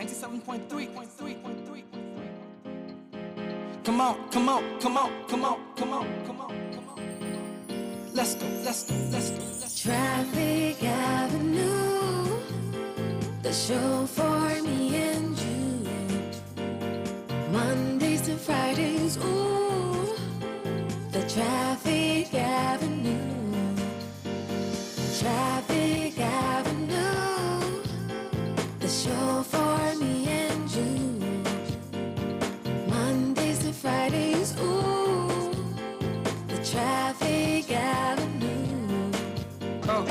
97.3. Come on, come on, come on, come on, come on, come on, come on. Let's go, let's go, let's go, let's go. Traffic Avenue, the show for me and you. Mondays to Fridays, ooh, the Traffic Avenue. Traffic Avenue, the show for me and you. Mondays to Fridays, ooh, the Traffic Avenue. Oh,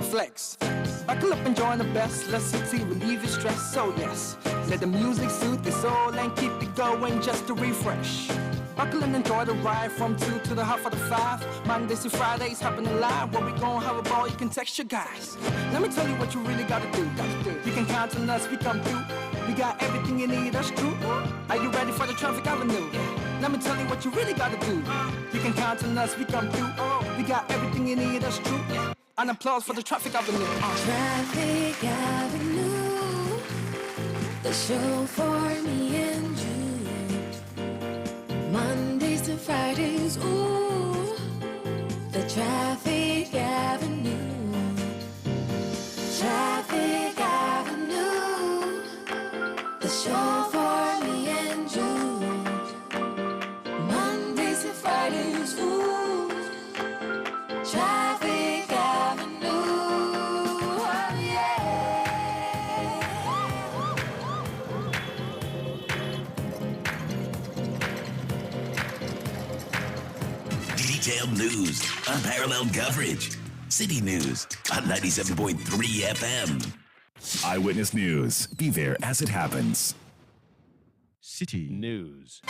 flex. Buckle up and join the best. Let's see, relieve your stress. So yes, let the music soothe your soul and keep it going just to refresh. Buckle and enjoy the ride from 2 to the half of the 5. Mondays to Fridays, happening live. Where we gon' have a ball, you can text your guys. Let me tell you what you really gotta do. You can count on us, we come through. We got everything you need, that's true. Are you ready for the Traffic Avenue? Let me tell you what you really gotta do. You can count on us, we come through. We got everything you need, that's true. An applause for the Traffic Avenue. Traffic Avenue, the show for me and you. Mondays to Fridays, ooh, the Traffic Avenue. Traffic Avenue, the show for me and you. Mondays to Fridays, ooh, Traffic Avenue, oh yeah. Detailed news, unparalleled coverage. City News on 97.3 FM. Eyewitness News. Be there as it happens. City News.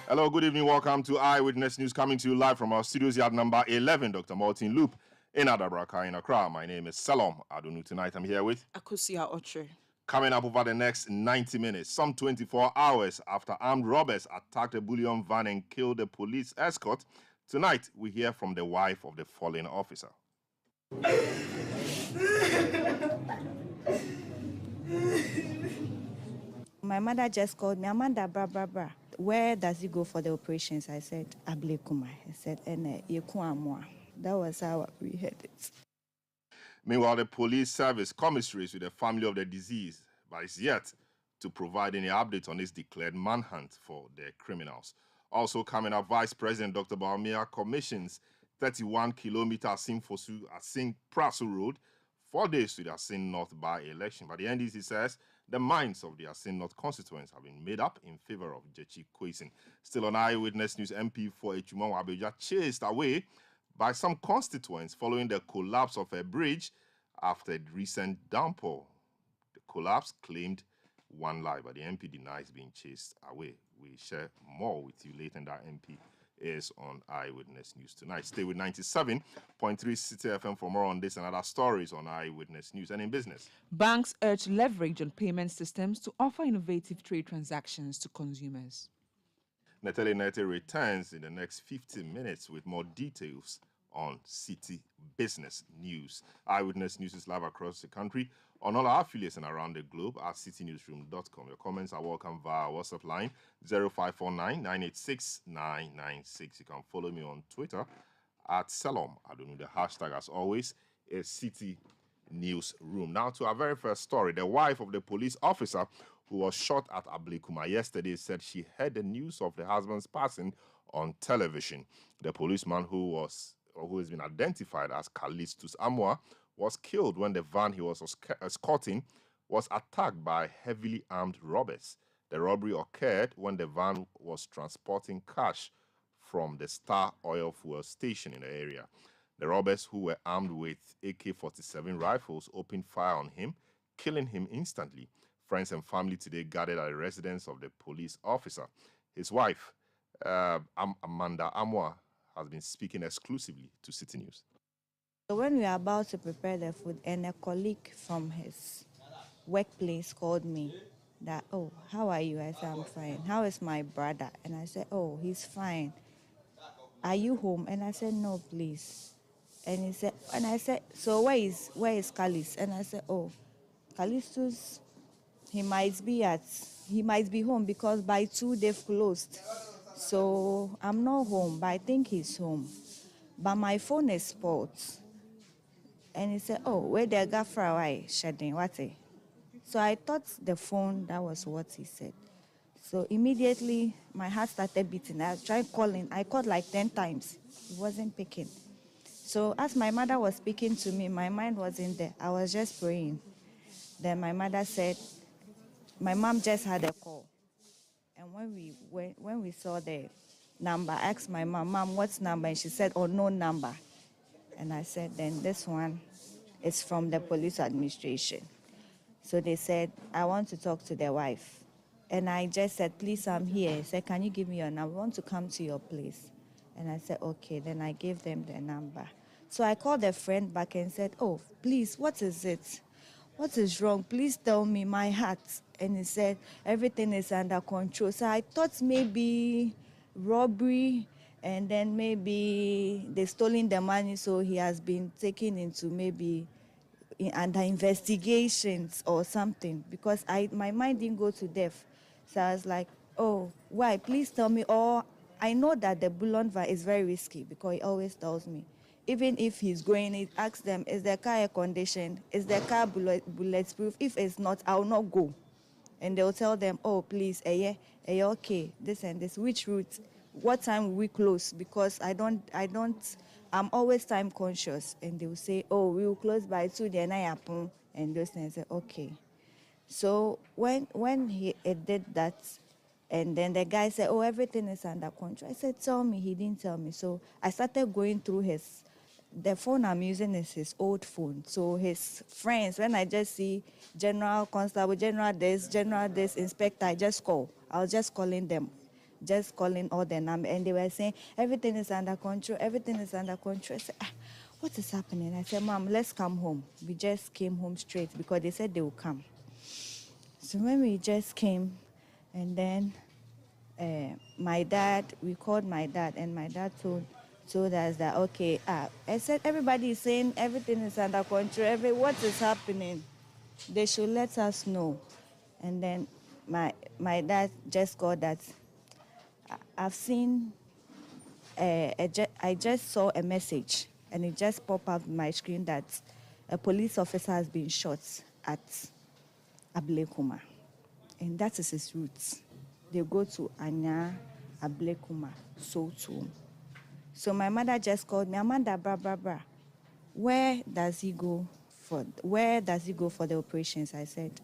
Hello, good evening. Welcome to Eyewitness News, coming to you live from our studios yard number 11, Dr. Martin Loop, in Adabraka, in Accra. My name is Salom Adonu. Tonight I'm here with Akusia Otre. Coming up over the next 90 minutes, some 24 hours after armed robbers attacked a Bullion van and killed a police escort. Tonight, we hear from the wife of the fallen officer. My mother just called me, Amanda, bra. Where does he go for the operations? I said, Ablekuma. He said, Yekuamwa. That was how we heard it. Meanwhile, the police service commiserates with the family of the deceased, but is yet to provide any updates on its declared manhunt for the criminals. Also coming up, Vice President Dr. Baumia commissions 31-kilometer Asin Prasu Road, 4 days to the Asin North by-election. But the NDC says the minds of the Asin North constituents have been made up in favor of Jechi Kwesi. Still on Eyewitness News, MP for Echumo Abeja chased away by some constituents following the collapse of a bridge after a recent downpour. The collapse claimed one life, but the MP denies being chased away. We share more with you later, and that MP is on Eyewitness News tonight. Stay with 97.3 City FM for more on this and other stories on Eyewitness News. And in business, Banks urge leverage on payment systems to offer innovative trade transactions to consumers. Natalie Nete returns in the next 15 minutes with more details on City Business News. Eyewitness News is live across the country on all our affiliates and around the globe at citynewsroom.com. Your comments are welcome via our WhatsApp line 0549-986-996. You can follow me on Twitter at Salom. I don't know the hashtag, as always, is City Newsroom. Now to our very first story. The wife of the police officer who was shot at Ablekuma yesterday said she heard the news of the husband's passing on television. The policeman who has been identified as Kalistus Amwa was killed when the van he was escorting was attacked by heavily armed robbers. The robbery occurred when the van was transporting cash from the Star Oil fuel station in the area. The robbers, who were armed with AK-47 rifles, opened fire on him, killing him instantly. Friends and family today gathered at the residence of the police officer. His wife Amanda Amwa has been speaking exclusively to City News. So when we were about to prepare the food, and a colleague from his workplace called me that, oh, how are you? I said, I'm fine. How is my brother? And I said, oh, he's fine. Are you home? And I said, no, please. And he said, and I said, so where is Kalis? And I said, oh, Kalistus, he might be home because by 2 they've closed. So I'm not home, but I think he's home. But my phone is spoiled. And he said, oh, where the gafra why shedding what? So I thought the phone, that was what he said. So immediately my heart started beating. I tried calling. I called like 10 times. He wasn't picking. So as my mother was speaking to me, my mind wasn't there. I was just praying. Then my mother said, my mom just had a call. And when we saw the number, I asked my mom, what's number? And she said, unknown number. And I said, then this one is from the police administration. So they said, I want to talk to their wife. And I just said, please, I'm here. He said, can you give me your number? I want to come to your place. And I said, okay. Then I gave them the number. So I called a friend back and said, oh, please, what is it? What is wrong? Please tell me my heart. And he said, everything is under control. So I thought maybe robbery, and then maybe they stolen the money, so he has been taken into maybe under investigations or something, because my mind didn't go to death. So I was like, oh, why? Please tell me. Or I know that the Bullion van is very risky because he always tells me. Even if he's going, he asks them, is the car air conditioned? Is the car bulletproof? If it's not, I'll not go. And they'll tell them, oh, please, okay, this and this, which route, what time will we close? Because I'm always time conscious. And they'll say, oh, we will close by 2, then I happen. And those things, I say, okay. So when he did that, and then the guy said, oh, everything is under control. I said, tell me. He didn't tell me. So I started going through the phone I'm using is his old phone. So his friends, when I just see General Constable, General this, Inspector, I just call. I was just calling them, just calling all their numbers. And they were saying, everything is under control, everything is under control. I said, what is happening? I said, Mom, let's come home. We just came home straight because they said they will come. So when we just came, and then we called my dad, and my dad told us that, okay, I said, everybody is saying everything is under control, what is happening? They should let us know. And then my dad just called that, I've seen, I just saw a message, and it just popped up on my screen that a police officer has been shot at Ablekuma. And that is his roots. They go to Anya, Ablekuma, Soto. So my mother just called me, Amanda, bra. Where does he go for the operations? I said,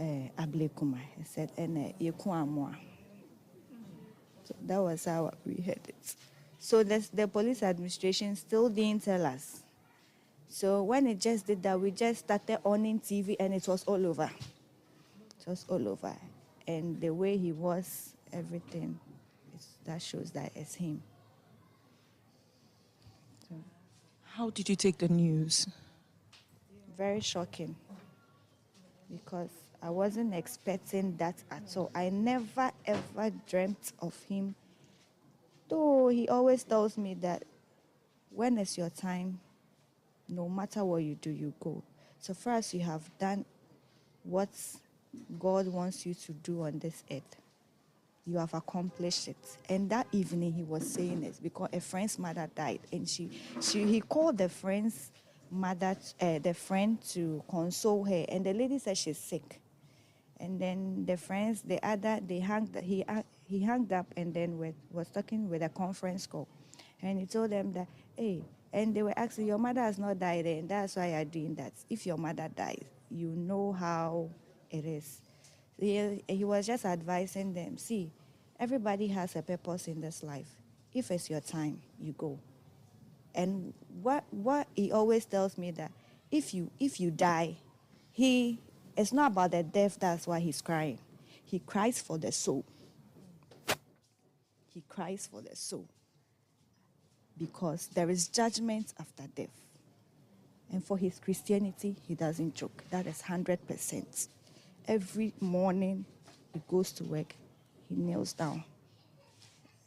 Ablekuma. I said, and Yekuamwa. So that was how we heard it. So the police administration still didn't tell us. So when it just did that, we just started owning TV, and it was all over. It was all over. And the way he was, everything, that shows that it's him. So, How did you take the news? very shocking, because I wasn't expecting that at all. I never, ever dreamt of him. Though he always tells me that when it's your time, no matter what you do, you go. So far as you have done what God wants you to do on this earth, you have accomplished it. And that evening he was saying this because a friend's mother died, and he called the friend's mother, the friend, to console her, and the lady said she's sick. And then the friends, he hung up, and then was talking with a conference call, and he told them that, hey, and they were asking, your mother has not died, and that's why you're doing that. If your mother dies, you know how it is. He was just advising them, see, everybody has a purpose in this life. If it's your time, you go. And what he always tells me that if you die, it's not about the death, that's why he's crying. He cries for the soul. he cries for the soul because there is judgment after death. And for his Christianity, he doesn't joke. That is 100%. Every morning he goes to work, he kneels down.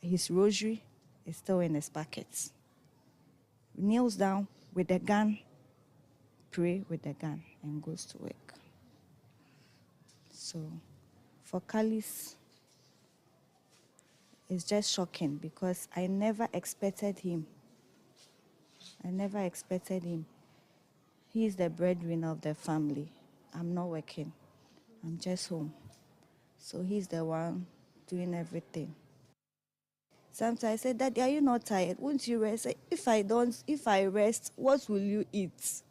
His rosary is still in his pockets. He kneels down with a gun, pray with the gun, and goes to work. So for Kalis, it's just shocking because I never expected him. He is the breadwinner of the family. I'm not working. I'm just home. So he's the one doing everything. Sometimes I say, Daddy, are you not tired? Won't you rest? If I rest, what will you eat?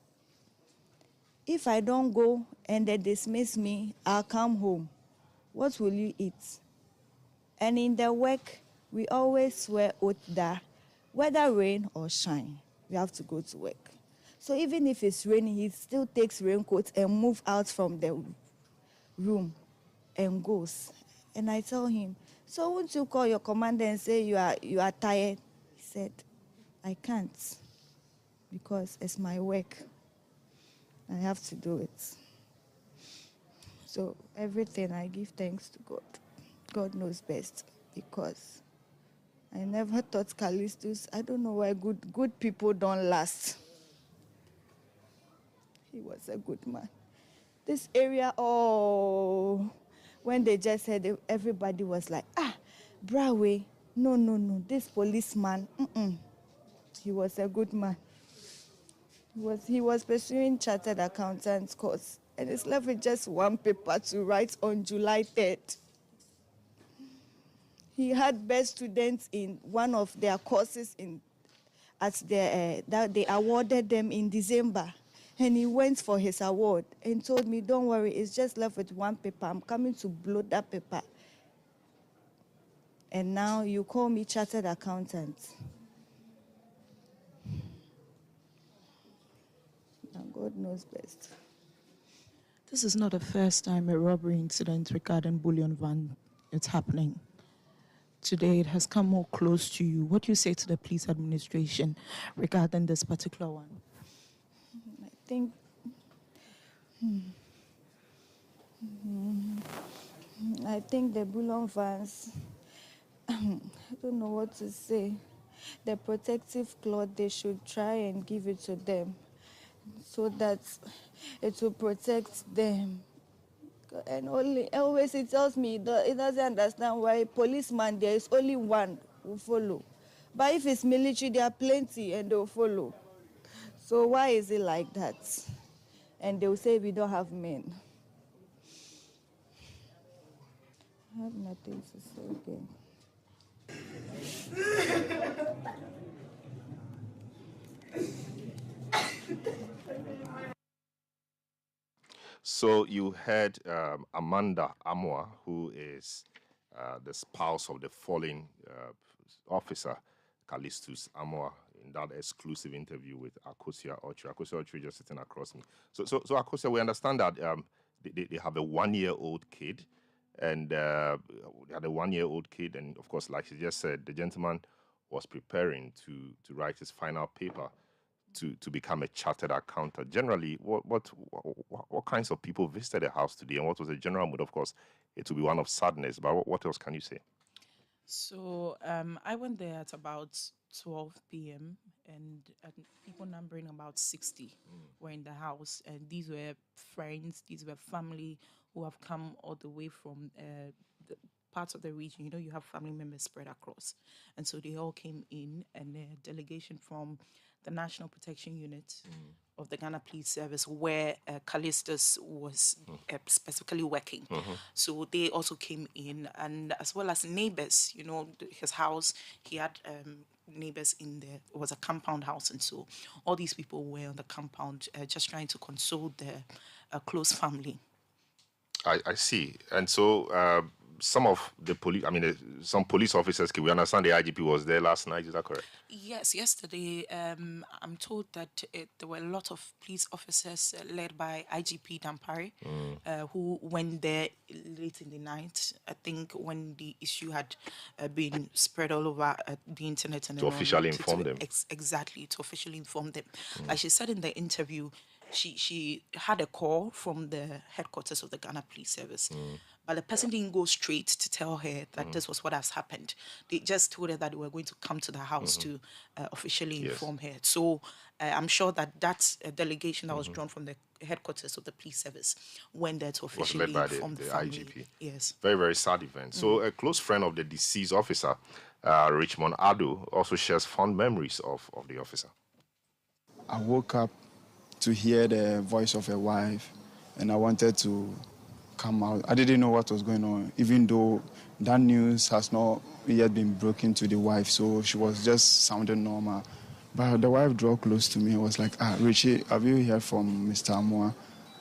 If I don't go and they dismiss me, I'll come home. What will you eat? And in the work, we always swear oath that whether rain or shine, we have to go to work. So even if it's raining, he still takes raincoat and move out from the room and goes. And I tell him, so won't you call your commander and say you are tired? He said, I can't because it's my work. I have to do it. So everything I give thanks to God. God knows best because I never thought Callistus, I don't know why good people don't last. He was a good man. This area, when they just said it, everybody was like, Brawe, no, this policeman, he was a good man. He was pursuing chartered accountant's course, and it's left with just one paper to write on July 3rd. He had best students in one of their courses that they awarded them in December. And he went for his award and told me, don't worry, it's just left with one paper. I'm coming to blow that paper. And now you call me chartered accountant. And God knows best. This is not the first time a robbery incident regarding Bullion van is happening. Today it has come more close to you. What do you say to the police administration regarding this particular one? I think the Bullion vans, I don't know what to say. The protective cloth, they should try and give it to them so that it will protect them. And always he tells me he doesn't understand why a policeman, there is only one who follow. But if it's military, there are plenty and they'll follow. So why is it like that? And they'll say we don't have men. I have nothing to say again. So you heard Amanda Amwa, who is the spouse of the fallen officer, Callistus Amwa, in that exclusive interview with Akosia Ocho. Akosia Ocho just sitting across me. So Akosia, we understand that they have a 1-year-old kid, and they had a 1-year-old kid, and of course, like she just said, the gentleman was preparing to write his final paper to become a chartered accountant. Generally, what kinds of people visited the house today, and what was the general mood? Of course, it will be one of sadness, but what else can you say? So I went there at about 12 p.m. and people numbering about 60 were in the house, and these were friends, these were family who have come all the way from the parts of the region. You know, you have family members spread across, and so they all came in, and a delegation from the National Protection Unit of the Ghana Police Service, where Callistus was specifically working. So they also came in, and as well as neighbors, you know, his house, he had neighbors in there. It was a compound house, and so all these people were on the compound just trying to console their close family. I see. And so some of the police, some police officers, we understand the IGP was there last night, is that correct? Yes, yesterday I'm told that there were a lot of police officers led by IGP Dampare who went there late in the night. I think when the issue had been spread all over the internet and To officially inform them. Exactly, to officially inform them. Like she said in the interview, she had a call from the headquarters of the Ghana Police Service. But the person didn't go straight to tell her that this was what has happened. They just told her that they were going to come to the house to officially inform her. So I'm sure that that's a delegation that was drawn from the headquarters of the police service went there to officially led by inform the family. IGP. Yes. Very, very sad event. So a close friend of the deceased officer, Richmond Ado, also shares fond memories of the officer. I woke up to hear the voice of a wife, and I wanted to come out. I didn't know what was going on, even though that news has not yet been broken to the wife, so she was just sounding normal. But the wife drew close to me and was like, Richie, have you heard from Mr. Amoa?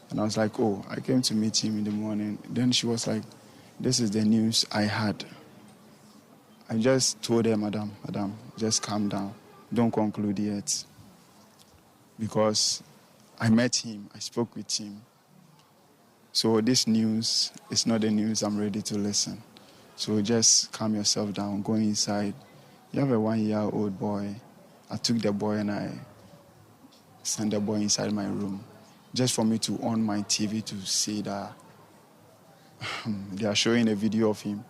And I was like, oh, I came to meet him in the morning. Then she was like, this is the news I had. I just told her, Madam, just calm down. Don't conclude yet. Because I met him, I spoke with him. So this news is not the news I'm ready to listen. So just calm yourself down, go inside. You have a 1-year-old boy. I took the boy and I sent the boy inside my room just for me to on my TV to see that they are showing a video of him.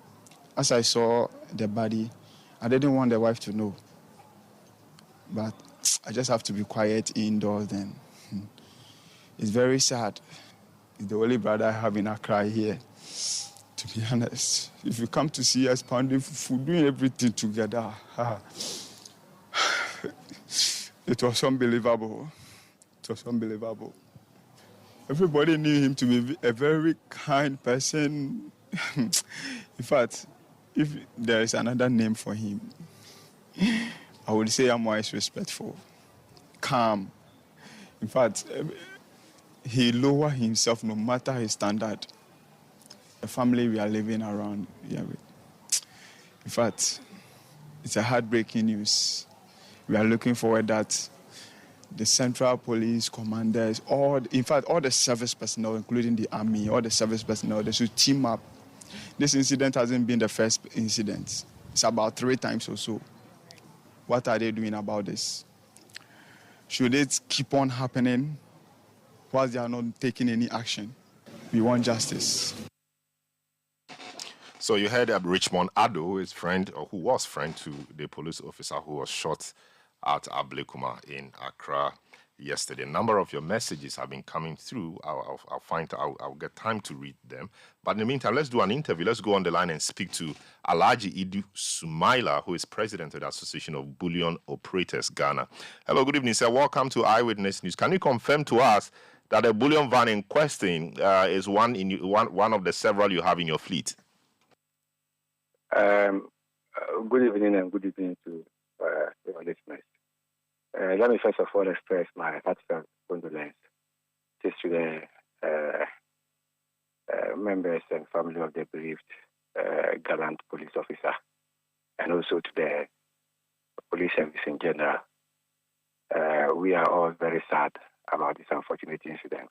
As I saw the body, I didn't want the wife to know. But I just have to be quiet indoors then. It's very sad. He's the only brother I have in Accra here. To be honest, if you come to see us pounding food, doing everything together, it was unbelievable. It was unbelievable. Everybody knew him to be a very kind person. In fact, if there is another name for him, I would say Amoa is respectful, calm. In fact, he lowered himself no matter his standard. The family we are living around, in fact, it's a heartbreaking news. We are looking forward that the Central Police commanders, all the service personnel, including the army, all the service personnel, they should team up. This incident hasn't been the first incident. It's about 3 times or so. What are they doing about this? Should it keep on happening whilst they are not taking any action? We want justice. So you heard Richmond Ado, who was friend to the police officer who was shot at Ablekuma in Accra yesterday. A number of your messages have been coming through. I'll get time to read them. But in the meantime, let's do an interview. Let's go on the line and speak to Alhaji Idu Sumaila, who is president of the Association of Bullion Operators, Ghana. Hello, good evening, sir. Welcome to Eyewitness News. Can you confirm to us that the bullion van in question is one of the several you have in your fleet? Good evening and good evening to your listeners. Let me first of all express my heartfelt condolence to the members and family of the bereaved gallant police officer, and also to the police service in general. We are all very sad about this unfortunate incident.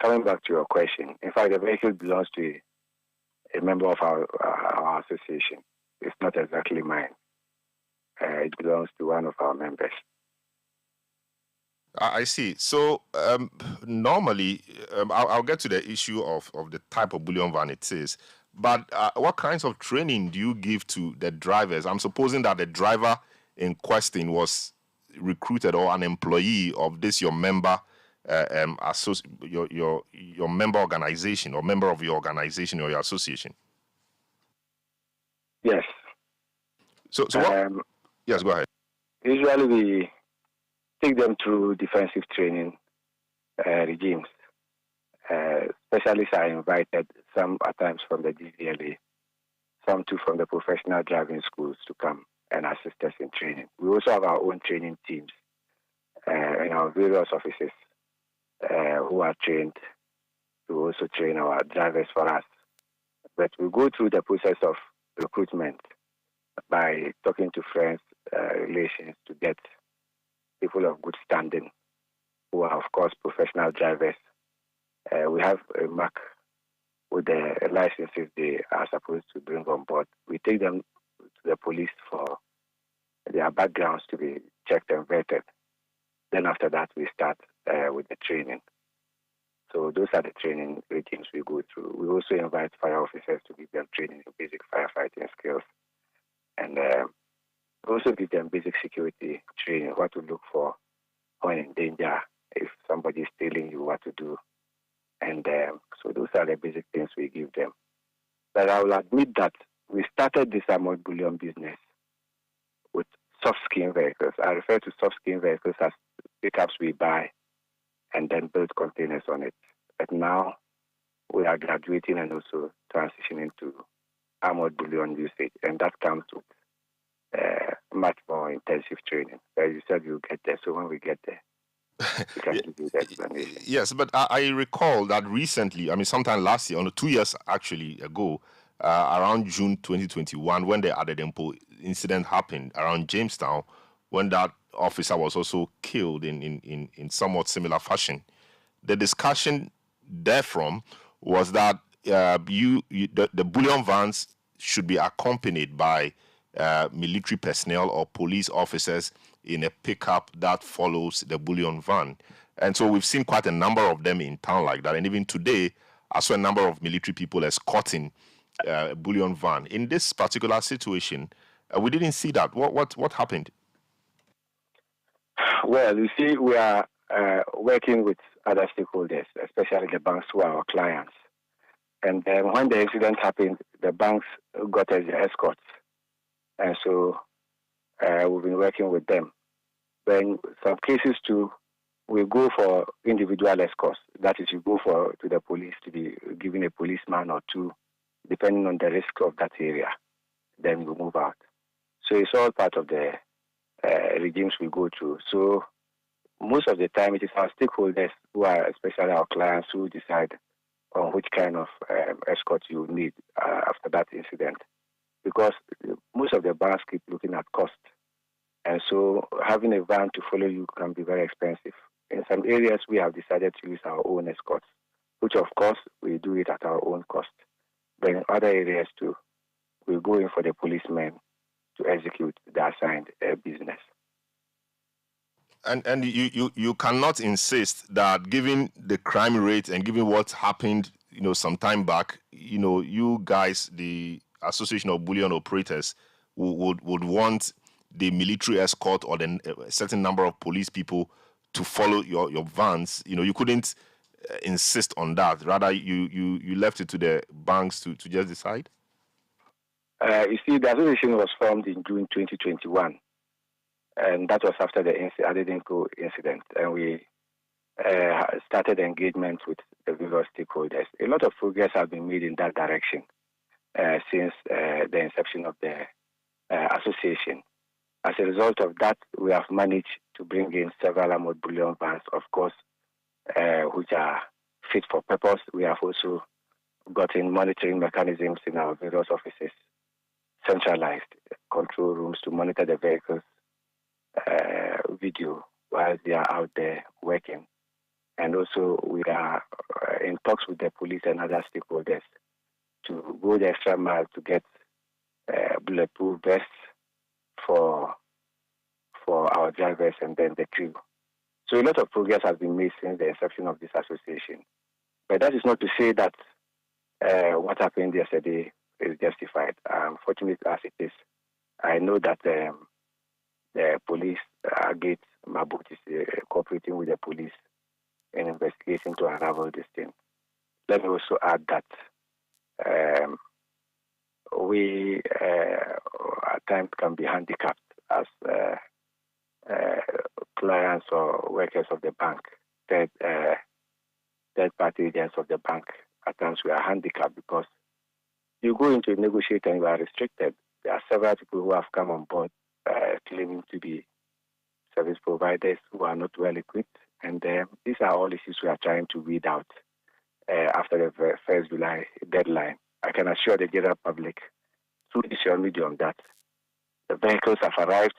Coming back to your question, in fact, the vehicle belongs to a member of our association. It's not exactly mine. It belongs to one of our members. I see. So normally, I'll get to the issue of the type of bullion van it is. But what kinds of training do you give to the drivers? I'm supposing that the driver in question was recruited or an employee of this your member your member organization or member of your organization or your association. Yes. So what? Yes, go ahead. Usually we take them through defensive training regimes. Specialists are invited, some at times from the DVLA, some too from the professional driving schools to come and assist us in training. We also have our own training teams in our various offices who are trained to also train our drivers for us. But we go through the process of recruitment by talking to friends, relations to get people of good standing who are, of course, professional drivers. We have a mark with the licenses they are supposed to bring on board. We take them to the police for their backgrounds to be checked and vetted. Then after that, we start with the training. So those are the training regimes we go through. We also invite fire officers to give them training in basic firefighting skills. And also give them basic security training, what to look for when in danger, if somebody is stealing you, what to do. And so those are the basic things we give them. But I will admit that we started this armored bullion business with soft skin vehicles. I refer to soft skin vehicles as pickups we buy and then build containers on it. But now we are graduating and also transitioning to armored bullion usage, and that comes with much more intensive training. As you said, you'll get there. So when we get there, we can give you the explanation. Yes, but I recall that recently, I mean, sometime last year, 2 years actually ago, around June 2021, when the Adedempo incident happened around Jamestown, when that officer was also killed in somewhat similar fashion. The discussion therefrom was that the bullion vans should be accompanied by military personnel or police officers in a pickup that follows the bullion van. And so we've seen quite a number of them in town like that. And even today, I saw a number of military people escorting a bullion van. In this particular situation, we didn't see that. What happened? Well, you see, we are working with other stakeholders, especially the banks who are our clients. And then when the incident happened, the banks got us the escorts. And so we've been working with them. But in some cases too, we go for individual escorts. That is, you go to the police to be given a policeman or two, depending on the risk of that area. Then we move out. So it's all part of the regimes we go through. So most of the time, it is our stakeholders who are, especially our clients, who decide on which kind of escort you need after that incident. Because most of the banks keep looking at cost. And so having a van to follow you can be very expensive. In some areas, we have decided to use our own escorts, which of course we do it at our own cost. But in other areas too, we go in for the policemen to execute the assigned business. And you cannot insist that given the crime rate and given what happened, some time back, you guys, the Association of Bullion Operators, would want the military escort or a certain number of police people to follow your vans. You couldn't insist on that. Rather, you left it to the banks to just decide? You see, the association was formed in June 2021. And that was after the Adedenko incident. And we started engagement with the various stakeholders. A lot of progress has been made in that direction since the inception of the association. As a result of that, we have managed to bring in several armored bullion vans, of course, which are fit for purpose. We have also gotten monitoring mechanisms in our various offices, centralized control rooms to monitor the vehicles, video while they are out there working. And also we are in talks with the police and other stakeholders to go the extra mile to get bulletproof vests for our drivers and then the crew. So a lot of progress has been made since the inception of this association. But that is not to say that what happened yesterday is justified. Fortunate as it is, I know that the police, Gate Mabut, is cooperating with the police in investigation to unravel this thing. Let me also add that we at times can be handicapped as clients or workers of the bank, third-party agents of the bank. At times we are handicapped because you go into a negotiate and you are restricted. There are several people who have come on board claiming to be service providers who are not well equipped, and these are all issues we are trying to weed out after the 1st July deadline I can assure the general public through this your medium that the vehicles have arrived.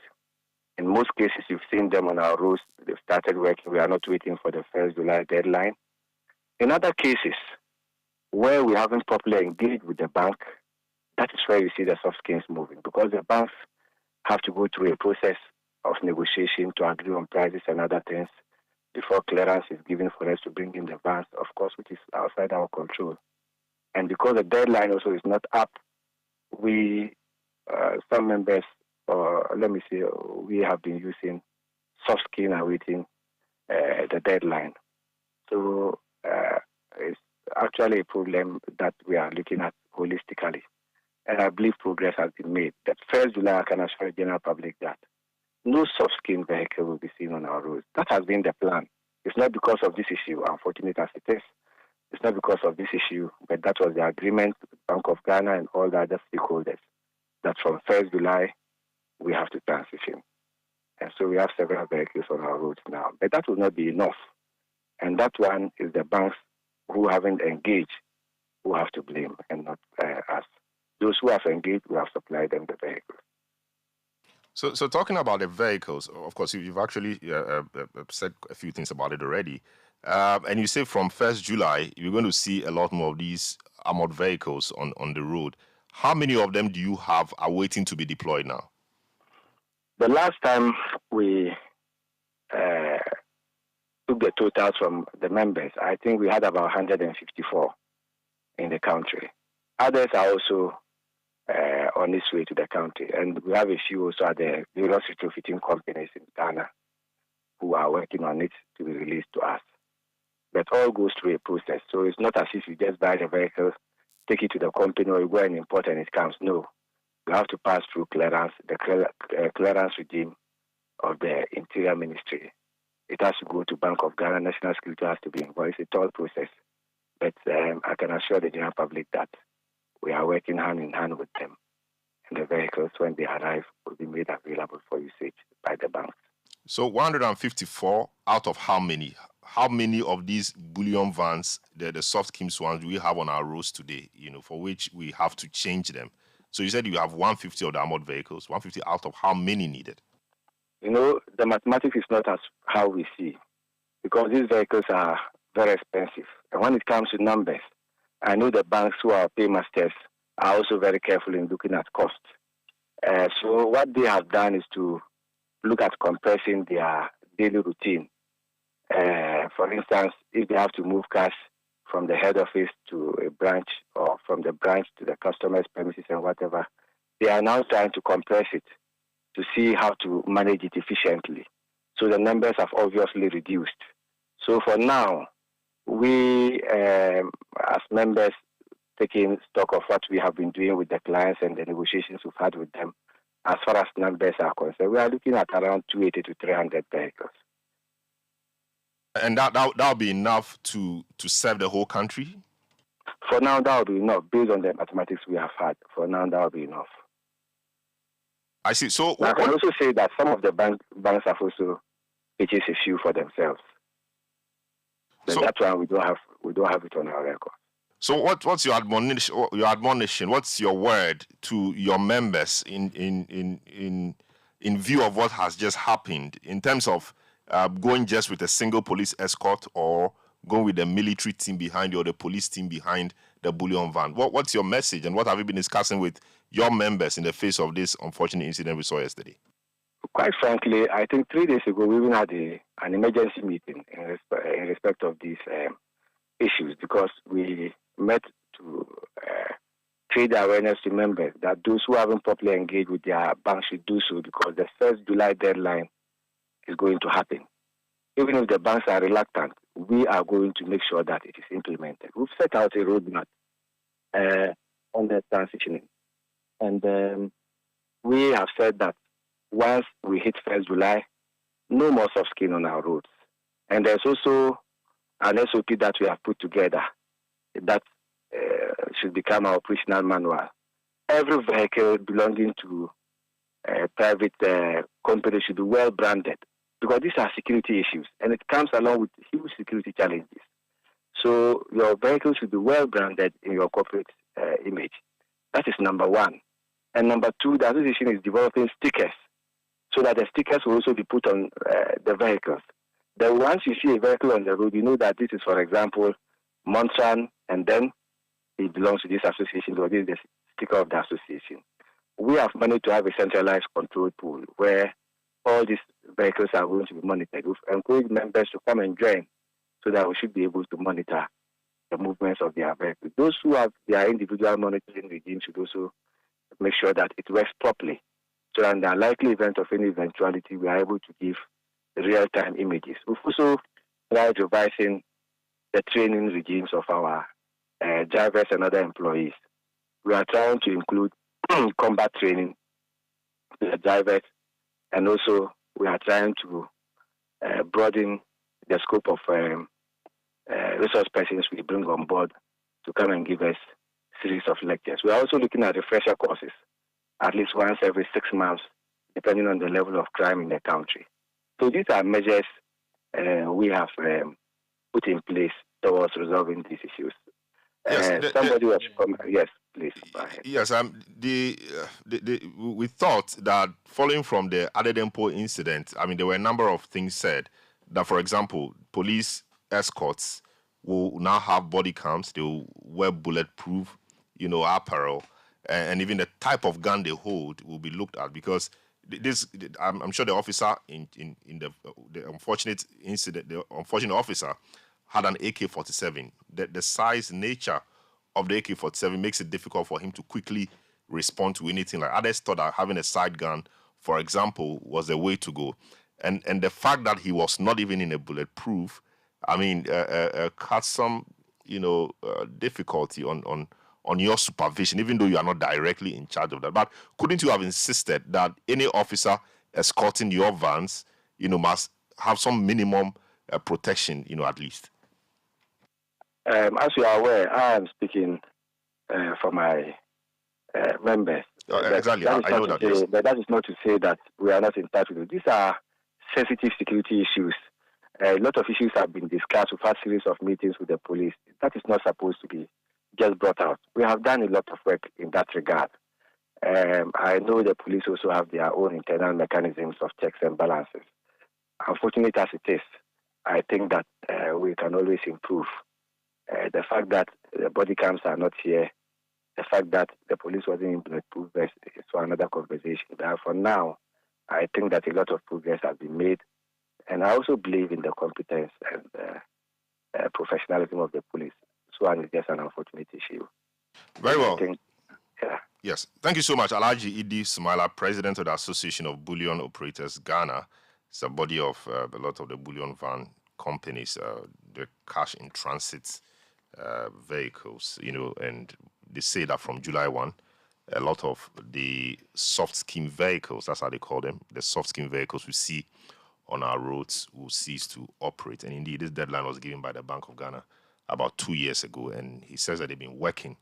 In most cases, you've seen them on our roads. They've started working. We are not waiting for the 1st July deadline. In other cases, where we haven't properly engaged with the bank, that is where you see the soft skins moving, because the banks have to go through a process of negotiation to agree on prices and other things before clearance is given for us to bring in the vans, of course, which is outside our control. And because the deadline also is not up, we, some members, we have been using soft skin awaiting the deadline. So it's actually a problem that we are looking at holistically. And I believe progress has been made. That 1st July, I can assure the general public that no soft skin vehicle will be seen on our roads. That has been the plan. It's not because of this issue, unfortunate as it is. It's not because of this issue, but that was the agreement with the Bank of Ghana and all the other stakeholders, that from 1st July, we have to transition. And so we have several vehicles on our roads now. But that will not be enough. And that one is the banks who haven't engaged who have to blame, and not us. Those who have engaged, we have supplied them the vehicles. So talking about the vehicles, of course, you've actually said a few things about it already. And you say from 1st July, you're going to see a lot more of these armored vehicles on the road. How many of them do you have are waiting to be deployed now? The last time we took the totals from the members, I think we had about 154 in the country. Others are also on its way to the country. And we have a few also at the various retrofitting companies in Ghana who are working on it to be released to us. But all goes through a process. So it's not as if you just buy the vehicle, take it to the company, or you go and import and it comes. No. You have to pass through clearance, the clearance regime of the Interior Ministry. It has to go to Bank of Ghana, National Security has to be involved. It's a tall process. But I can assure the general public that we are working hand in hand with them. And the vehicles, when they arrive, will be made available for usage by the banks. So 154 out of how many? How many of these Bullion vans, the soft schemes ones, do we have on our roads today, for which we have to change them? So you said you have 150 of the armored vehicles, 150 out of how many needed? The mathematics is not as how we see, because these vehicles are very expensive. And when it comes to numbers, I know the banks who are paymasters are also very careful in looking at cost. So what they have done is to look at compressing their daily routine. For instance, if they have to move cash from the head office to a branch, or from the branch to the customer's premises and whatever, they are now trying to compress it to see how to manage it efficiently. So the numbers have obviously reduced. So for now, we, as members, taking stock of what we have been doing with the clients and the negotiations we've had with them, as far as numbers are concerned, we are looking at around 280 to 300 vehicles. And that'll be enough to serve the whole country? For now, that will be enough. Based on the mathematics we have had, for now, that will be enough. I see. So I can also say that some of the banks have also purchased a few for themselves. But that one we don't have it on our record. So what's your admonition? What's your word to your members in view of what has just happened in terms of going just with a single police escort, or going with the military team behind you, or the police team behind the Bullion van? What's your message, and what have you been discussing with your members in the face of this unfortunate incident we saw yesterday? Quite frankly, I think 3 days ago we even had an emergency meeting in respect of these issues, because we met to create awareness to members that those who haven't properly engaged with their bank should do so, because the 1st July deadline is going to happen. Even if the banks are reluctant, we are going to make sure that it is implemented. We've set out a roadmap on the transitioning. And we have said that once we hit 1st July, no more soft skin on our roads. And there's also an SOP that we have put together that should become our operational manual. Every vehicle belonging to a private company should be well branded, because these are security issues, and it comes along with huge security challenges. So your vehicle should be well branded in your corporate image. That is number one. And number two, the association is developing stickers so that the stickers will also be put on the vehicles. Then once you see a vehicle on the road, you know that this is, for example, Montran, and then it belongs to this association, or this is the sticker of the association. We have managed to have a centralized control pool where all these vehicles are going to be monitored. We've encouraged members to come and join so that we should be able to monitor the movements of their vehicles. Those who have their individual monitoring regime should also make sure that it works properly. So in the likely event of any eventuality, we are able to give real-time images. We've also tried revising the training regimes of our drivers and other employees. We are trying to include combat training to the drivers, and also we are trying to broaden the scope of resource persons we bring on board to come and give us a series of lectures. We are also looking at refresher courses, at least once every 6 months, depending on the level of crime in the country. So these are measures we have put in place towards resolving these issues. Yes, somebody was yes, please. Go ahead. Yes, we thought that following from the Adedempo incident, I mean, there were a number of things said that, for example, police escorts will now have body cams, they will wear bulletproof, apparel, and even the type of gun they hold will be looked at, because this, I'm sure the officer in the unfortunate incident, the unfortunate officer had an AK-47. The size, nature of the AK-47 makes it difficult for him to quickly respond to anything. Like others thought that having a side gun, for example, was the way to go. And the fact that he was not even in a bulletproof, I mean, had some, difficulty on your supervision, even though you are not directly in charge of that. But couldn't you have insisted that any officer escorting your vans, must have some minimum protection, at least? As you are aware, I am speaking for my members. Exactly, I know that. Yes. But that is not to say that we are not in touch with you. These are sensitive security issues. A lot of issues have been discussed. We've had a series of meetings with the police. That is not supposed to be just brought out. We have done a lot of work in that regard. I know the police also have their own internal mechanisms of checks and balances. Unfortunate as it is, I think that we can always improve. The fact that the body cams are not here, the fact that the police wasn't in bulletproof vest is for another conversation. But for now, I think that a lot of progress has been made. And I also believe in the competence and professionalism of the police. So it's just an unfortunate issue. Very well. Yeah. Yes. Thank you so much, Alhaji Idi Sumaila, President of the Association of Bullion Operators Ghana. It's a body of a lot of the bullion van companies, the cash in transit vehicles, and they say that from July 1, a lot of the soft scheme vehicles, that's how they call them, the soft scheme vehicles we see on our roads will cease to operate. And indeed, this deadline was given by the Bank of Ghana about 2 years ago, and he says that they've been working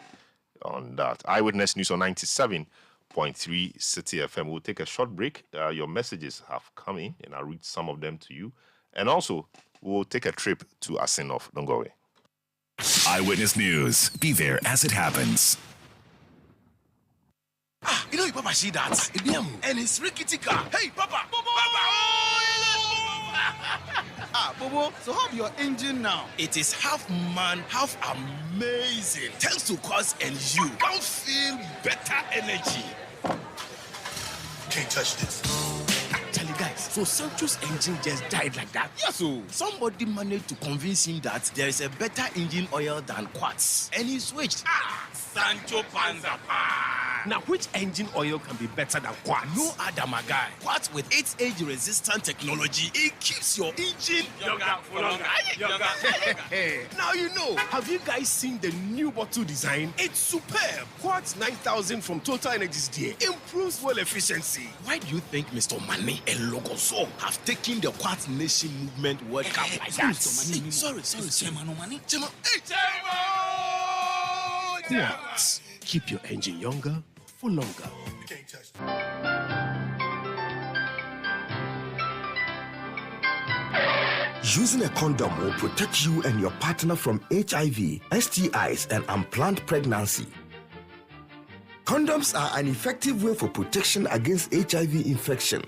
on that. Eyewitness News on 97.3 City FM. We'll take a short break. Your messages have come in, and I'll read some of them to you. And also, we'll take a trip to Asinof. Don't go away. Eyewitness News. Be there as it happens. Your Papa see that? And it's rickety car. Hey, Papa! Papa! Bobo, so how your engine now? It is half man, half amazing. Thanks to Quartz and you can feel better energy. Can't touch this. Actually, guys, so Sancho's engine just died like that. Yes, so somebody managed to convince him that there is a better engine oil than Quartz, and he switched. Sancho Panzapa. Now, which engine oil can be better than Quartz? No other, my guy. Quartz with its age-resistant technology, it keeps your engine younger for longer. Now you know. Have you guys seen the new bottle design? It's superb. Quartz 9000 from Total Energies there improves fuel efficiency. Why do you think Mr. Mane and Logoso have taken the Quartz Nation movement World Cup like that? Sorry. Chairman. Quartz. Keep your engine younger for longer. Using a condom will protect you and your partner from HIV, STIs, and unplanned pregnancy. Condoms are an effective way for protection against HIV infection.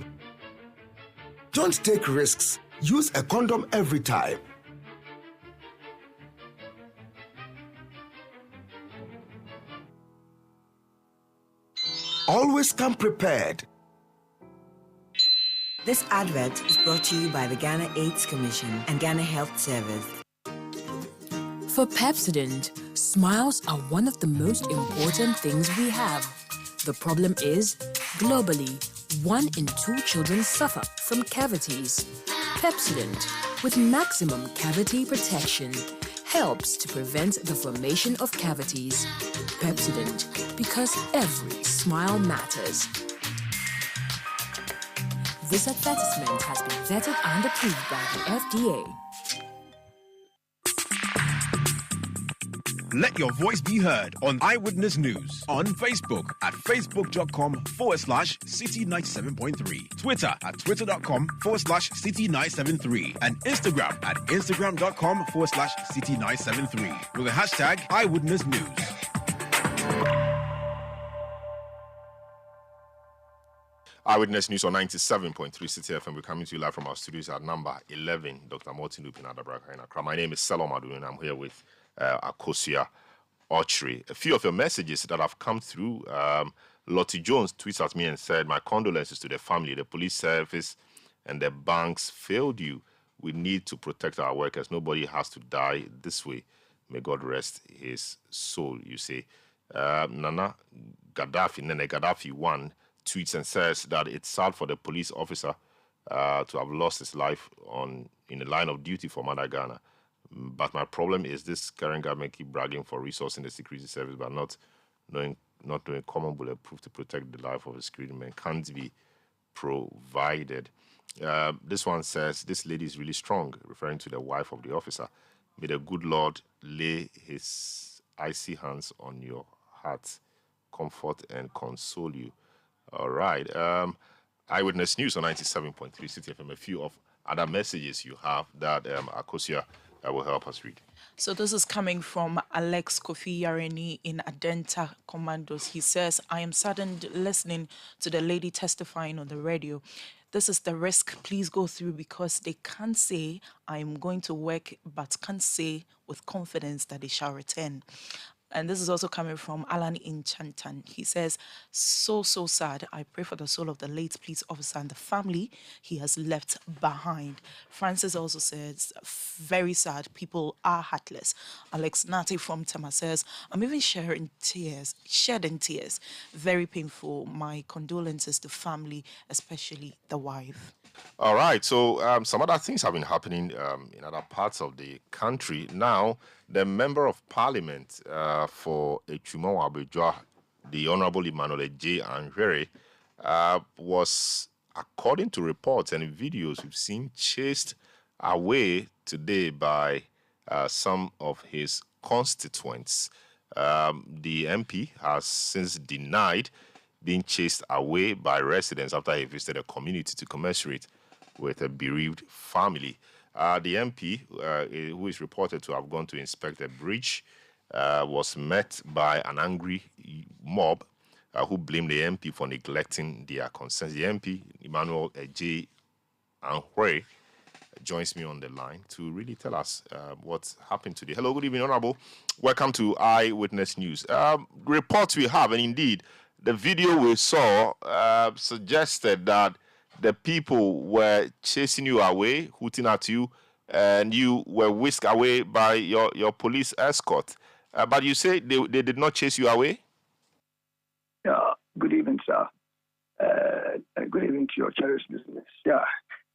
Don't take risks. Use a condom every time. Always come prepared. This advert is brought to you by the Ghana AIDS Commission and Ghana Health Service. For Pepsodent, smiles are one of the most important things we have. The problem is, globally, 1 in 2 children suffer from cavities. Pepsodent, with maximum cavity protection, helps to prevent the formation of cavities. Pepsodent, because every smile matters. This advertisement has been vetted and approved by the FDA. Let your voice be heard on Eyewitness News on Facebook at facebook.com/City97.3, Twitter at twitter.com/City973, and Instagram at instagram.com/City973 with the hashtag Eyewitness News. Eyewitness News on 97.3 City FM. We're coming to you live from our studios at number 11, Dr. Martin Lupin Adabraka in Accra. My name is Selom Adu, and I'm here with Akosia Ochre. A few of your messages that have come through. Lottie Jones tweets at me and said, "My condolences to the family. The police service and the banks failed you. We need to protect our workers. Nobody has to die this way. May God rest his soul," you say. Nene Gaddafi 1 tweets and says that it's sad for the police officer to have lost his life in the line of duty for Mother Ghana. But my problem is this current government keep bragging for resources in the security service, but not doing common bulletproof to protect the life of the security men can't be provided. This one says, "This lady is really strong," referring to the wife of the officer. "May the good Lord lay his icy hands on your heart, comfort and console you." All right. Eyewitness News on 97.3 City FM. A few of other messages you have that Akosia will help us read. So this is coming from Alex Kofi Yareni in Adenta Commandos. He says, "I am saddened listening to the lady testifying on the radio. This is the risk. Please go through, because they can't say I am going to work, but can't say with confidence that they shall return." And this is also coming from Alan in Chantan. He says, so sad. I pray for the soul of the late police officer and the family he has left behind. Francis also says, very sad. People are heartless. Alex Nati from Tema says, I'm even shed in tears. Very painful. My condolences to family, especially the wife. All right, so some other things have been happening in other parts of the country. Now, the Member of Parliament for Echumo Abidjoa, the Honorable Emmanuel J. Anjere, was, according to reports and videos we've seen, chased away today by some of his constituents. The MP has since denied being chased away by residents after he visited a community to commiserate with a bereaved family. The MP, who is reported to have gone to inspect a bridge, was met by an angry mob who blamed the MP for neglecting their concerns. The MP, Emmanuel J. Anjere, joins me on the line to really tell us what happened today. Hello, good evening, Honorable. Welcome to Eyewitness News. Reports we have, and indeed, the video we saw suggested that the people were chasing you away, hooting at you, and you were whisked away by your police escort. But you say they did not chase you away? Yeah, good evening, sir. Good evening to your cherished listeners. Yeah,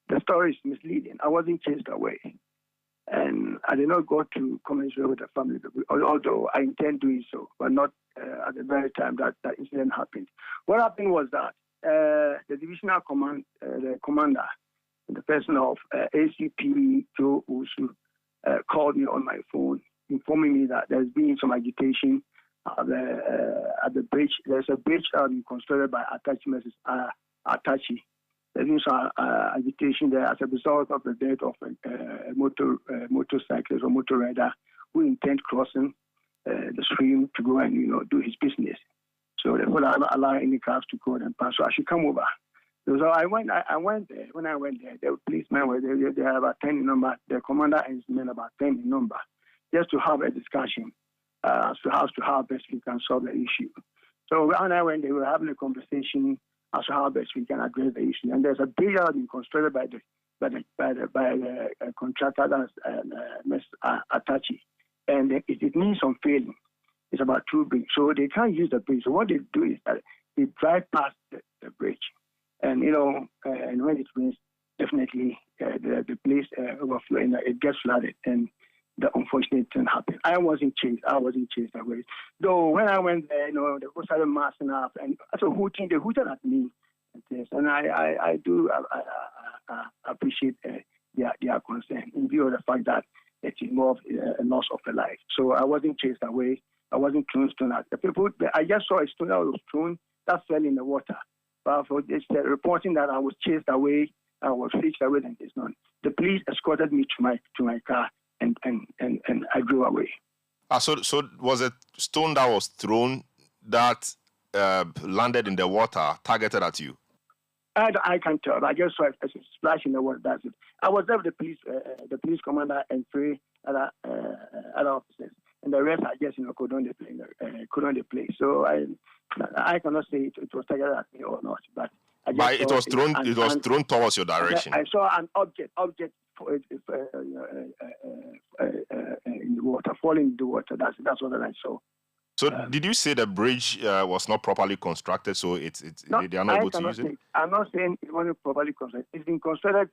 the story is misleading. I wasn't chased away. And I did not go to commiserate with the family, although I intend doing so, but not at the very time that incident happened. What happened was that the divisional the commander, in the person of ACP Joe Usu, called me on my phone, informing me that there's been some agitation at the bridge. There's a bridge constructed by Atachi. There's been some agitation there as a result of the death of a motorcyclist or motor rider who intend crossing the stream to go and do his business. So they would not allow any cars to go and pass. So I should come over. So I went there. When I went there, the policemen were there. They had about 10 in number. The commander and his men about 10 in number, just to have a discussion as to how best we can solve the issue. So when I went, they were having a conversation as to how best we can address the issue. And there's a bridge that has been constructed by the contractor, that's Atachi, and it needs some failing. It's about 2 bridges, so they can't use the bridge. So what they do is that they drive past the bridge, and and when it rains, definitely the place overflowing, it gets flooded, and the unfortunate thing happened. I wasn't chased away. Though when I went there, they all started massing up, and so they hooted at me. And I do appreciate their concern in view of the fact that it involved a loss of a life. So I wasn't chased away. I wasn't thrown stone at the people. I just saw a stone that was thrown that fell in the water. But for this reporting that I was chased away, I was fetched away, then there's none. The police escorted me to my car, and I drove away. So was a stone that was thrown that landed in the water targeted at you? I can't tell. I just saw a splash in the water. That's it. I was there with the police commander and 3 other officers, and the rest I just couldn't play. So I cannot say it was targeted at me or not, but it was thrown. It was thrown towards your direction. I saw an object in the water, falling in the water. That's what I saw. So did you say the bridge was not properly constructed, so they are not able to use it? I'm not saying it wasn't properly constructed. It's been constructed,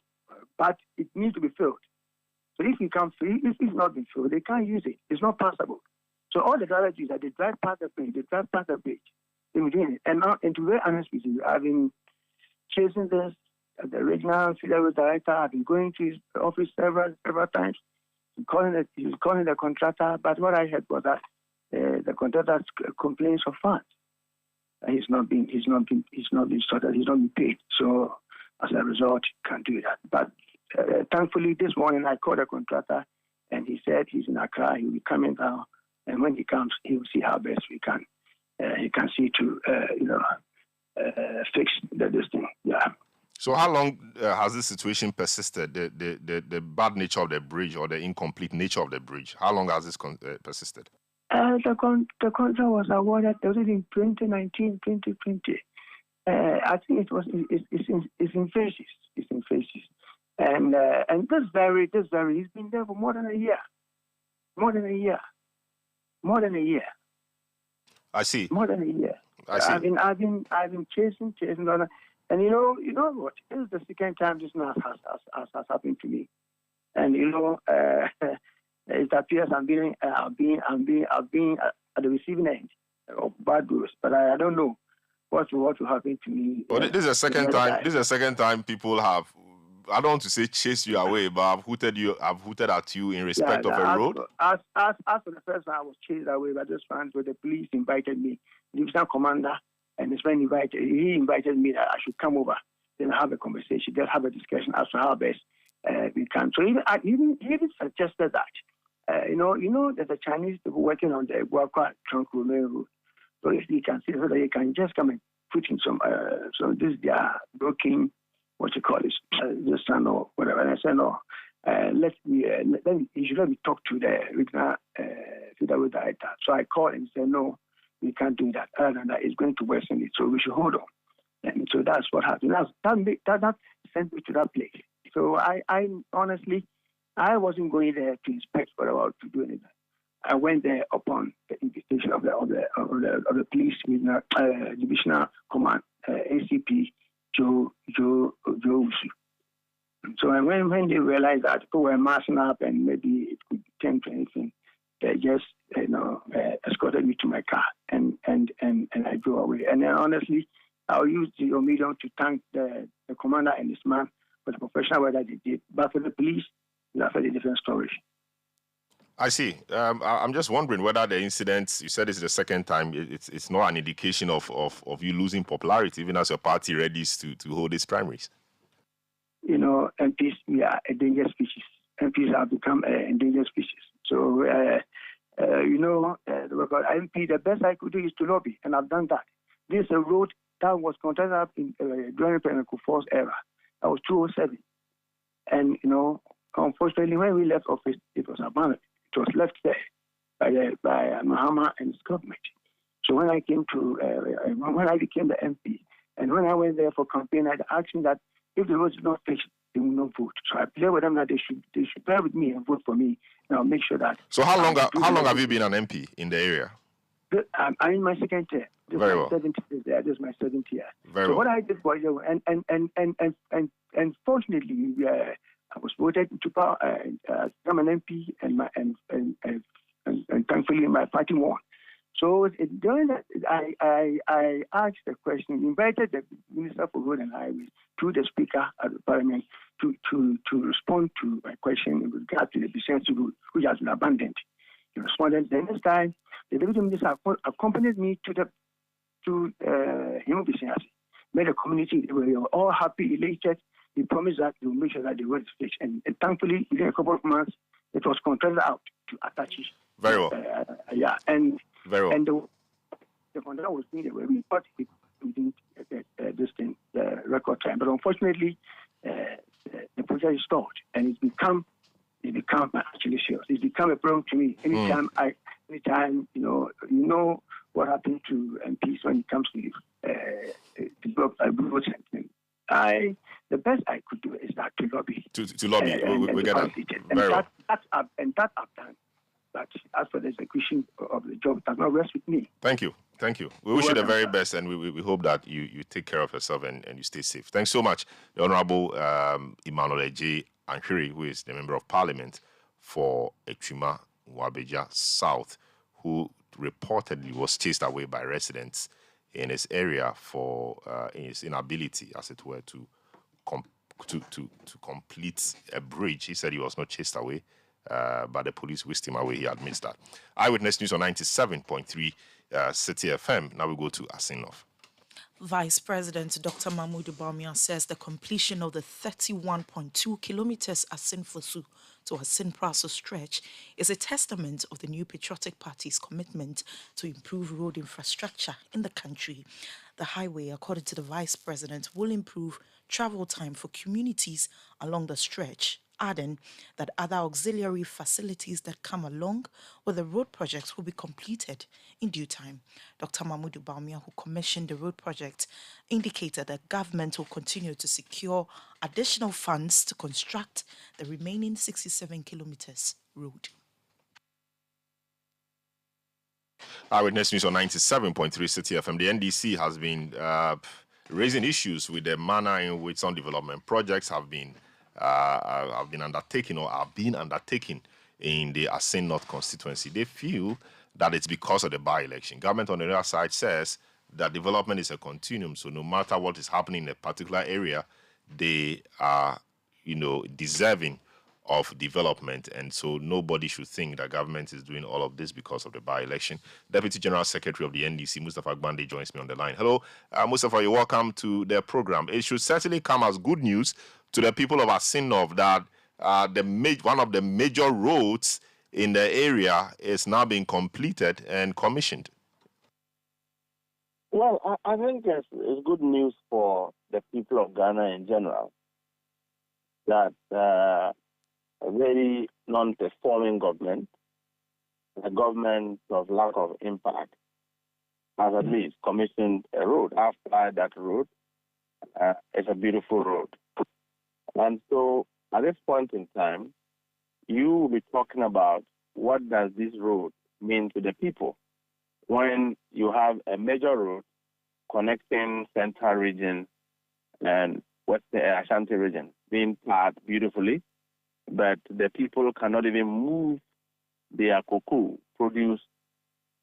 but it needs to be filled. So if it's not been filled, they can't use it. It's not passable. So all the drivers do is that they drive past the bridge. They've been doing it. And now, to be very honest with you, I've been chasing this. The regional federal director, I've been going to his office several times. He's calling the contractor, but what I heard was that the contractor complains of funds. He's not been sorted. He's not been paid. So as a result, can't do that. But thankfully, this morning I called the contractor, and he said he's in Accra. He will be coming down, and when he comes, he will see how best we can. He can see to fix this thing. Yeah. So how long has this situation persisted? The bad nature of the bridge or the incomplete nature of the bridge. How long has this persisted? The contract was awarded. It was in 2019, 2020. I think it's in phases. It's in phases. And this very, he's been there for more than a year. I see. More than a year. I see. I've been chasing, and you know what? This is the second time this now has happened to me, and it appears I'm being at the receiving end of bad news, but I don't know what will happen to me. Well, this is the second time. This is the second time people have. I don't want to say chase you away, but I've hooted at you in respect of a road. As for the first time, I was chased away by those fans, where the police invited me, the divisional commander and his friend he invited me that I should come over, then have a conversation, just have a discussion as to how best we can. So he even suggested that, there's a Chinese people working on the Guakwa trunk road. So if he can see so that he can just come and put in some this their broken, what you call this, this son or whatever. And I said, no, then he should let me talk to the regional federal director. So I called and said, no, we can't do that. Other than that, it's going to worsen it. So we should hold on. And so that's what happened. That sent me to that place. So I honestly, I wasn't going there to inspect what I was to do anything. I went there upon the invitation of the police divisional command, ACP Joe Usu. So when they realized that people were massing up and maybe it could tend to anything, they just escorted me to my car and I drove away. And then honestly, I'll use the medium to thank the commander and his man for the professional work that they did. But for the police, that's a different story. I see. I'm just wondering whether the incident, you said it's the second time, it's not an indication of you losing popularity, even as your party readies to hold its primaries. MPs, we are a dangerous species. MPs have become an endangered species. So, there because MP, the best I could do is to lobby, and I've done that. This is a road that was contracted up in during the Force era. That was 207. And, unfortunately, when we left office, it was abandoned. It was left there by Mahama and his government. So when I came to, when I became the MP, and when I went there for campaign, I asked them that if the road is not fixed, they will not vote. So I played with them that they should bear with me and vote for me, and I'll make sure that. So how long have you been an MP in the area? I'm in my second term. Very well. This is my 7th year. Very so well. What I did was, and fortunately, I was voted to power. I'm an MP, and thankfully my party won. So during that, I asked the question, invited the Minister for Road and Highways to the Speaker of the Parliament to respond to my question in regard to the Bisensi Road, which has been abandoned. He responded. The next time, the Deputy Minister accompanied me to Bisensi, made a community. They were all happy, elated. He promised that he will make sure that the road is fixed. And thankfully, within a couple of months, it was contracted out to Atachi. Very well. And very well. And the contract was made where we thought it within the record time. But unfortunately, the project is stalled, and it's become actually serious. It's become a problem to me. Anytime what happened to MPs when it comes to vote sentiment. The best I could do is that to lobby. To lobby. We get that. Very well. That I've done. But as for the execution of the job, it does not rest with me. Thank you. We wish you the very best, and we hope that you take care of yourself and you stay safe. Thanks so much. The Honorable Emmanuel J. Anhiri, who is the Member of Parliament for Echima Wabeja South, who reportedly was chased away by residents in his area for his inability, as it were, to complete a bridge. He said he was not chased away, but the police whisked him away. He admits that. Eyewitness News on 97.3 City FM. Now we go to Asinov. Vice President Dr. Mahmoud Bawumia says the completion of the 31.2 kilometers Asin-Fosu to Asin-Praso stretch is a testament of the new patriotic party's commitment to improve road infrastructure in the country. The highway, according to the Vice President, will improve travel time for communities along the stretch, adding that other auxiliary facilities that come along with the road projects will be completed in due time. Dr. Mahmoud Bawumia, who commissioned the road project, indicated that government will continue to secure additional funds to construct the remaining 67 kilometers road. Eyewitness News on 97.3 City FM. The NDC has been raising issues with the manner in which some development projects have been undertaken or are being undertaken in the Asin North constituency. They feel that it's because of the by-election. Government on the other side says that development is a continuum, so no matter what is happening in a particular area, they are, deserving of development, and so nobody should think that government is doing all of this because of the by-election. Deputy General Secretary of the NDC, Mustafa Gbande, joins me on the line. Hello, Mustafa, you're welcome to the program. It should certainly come as good news to the people of Asinov that one of the major roads in the area is now being completed and commissioned. Well, I think it's good news for the people of Ghana in general that a very non-performing government, a government of lack of impact, has at least commissioned a road. I've tried that road. It's a beautiful road. And so at this point in time, you will be talking about what does this road mean to the people when you have a major road connecting Central Region and Western Ashanti Region being planned beautifully, but the people cannot even move their cocoa produce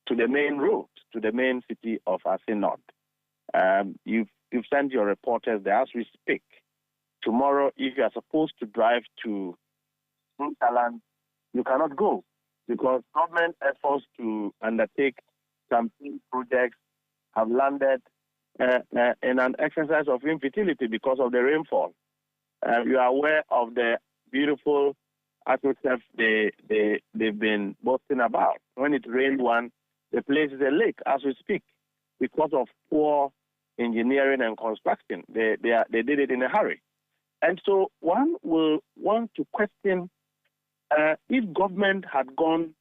to the main road, to the main city of Asin North. You've sent your reporters there as we speak. Tomorrow, if you are supposed to drive to Switzerland, you cannot go because government efforts to undertake some projects have landed in an exercise of infertility because of the rainfall. You are aware of the beautiful aqueduct they've been boasting about. When it rained one, The place is a lake as we speak because of poor engineering and construction. They did it in a hurry. And so one will want to question if government had gone